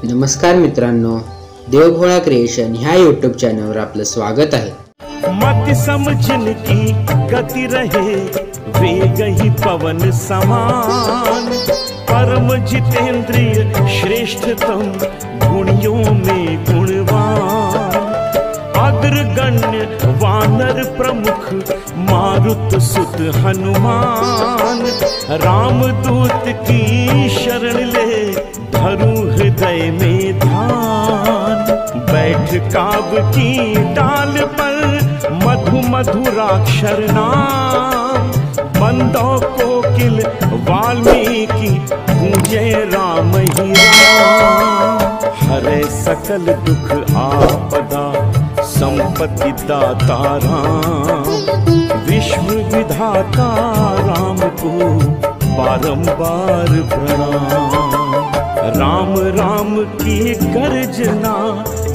नमस्कार मित्रांनो, देवभोळा क्रिएशन ह्या यूट्यूब चॅनलवर आपलं स्वागत आहे। मत समझन की गति रहे वेग ही पवन समान, परम जितेंद्रिय श्रेष्ठतम गुणियों में गुणवान, अग्रगण्य वानर प्रमुख मारुत सुत हनुमान, रामदूत की शरण ले धरु हृदय में ध्यान, बैठ काब की डाल पर मधु मधुराक्षर नाम, बंदो कोकिल वाल्मीकि गूंजे राम ही राम, हरे सकल दुख आपदा संपत्ति दाता राम, विश्व विधाता राम को बारंबार प्रणाम। राम राम की गर्जना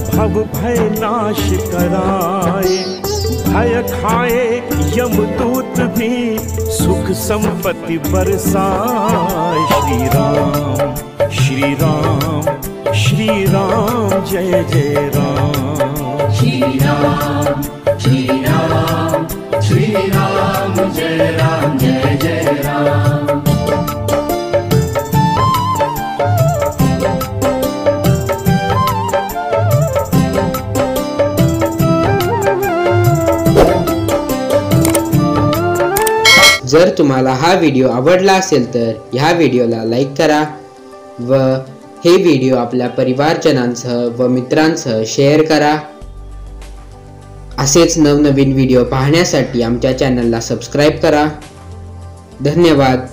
भव भय नाश कराए, भय खाए यमदूत भी सुख संपत्ति बरसाए। श्री राम श्री राम श्री राम जय जय राम, श्री राम श्री राम श्री राम जय राम जय जय राम। जर तुम्हाला हा व्हिडिओ आवडला असेल तर ह्या व्हिडिओला लाईक करा व हे व्हिडिओ आपल्या परिवारजनांसह व मित्रांसह शेअर करा। असेच नवनवीन व्हिडिओ पाहण्यासाठी आमच्या चॅनलला सबस्क्राईब करा। धन्यवाद।